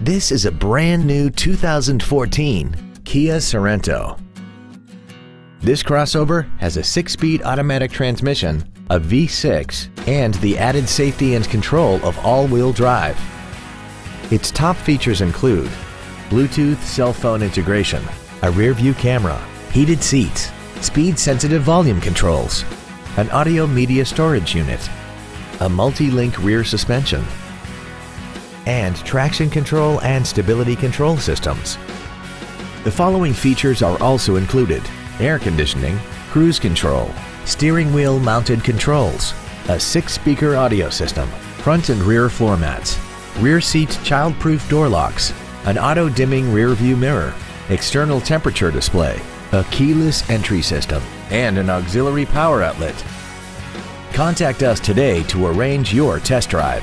This is a brand new 2014 Kia Sorento. This crossover has a 6-speed automatic transmission, a V6, and the added safety and control of all-wheel drive. Its top features include Bluetooth cell phone integration, a rear-view camera, heated seats, speed-sensitive volume controls, an audio media storage unit, a multi-link rear suspension, and traction control and stability control systems. The following features are also included: air conditioning, cruise control, steering wheel mounted controls, a 6-speaker audio system, front and rear floor mats, rear seat child-proof door locks, an auto-dimming rear view mirror, external temperature display, a keyless entry system, and an auxiliary power outlet. Contact us today to arrange your test drive.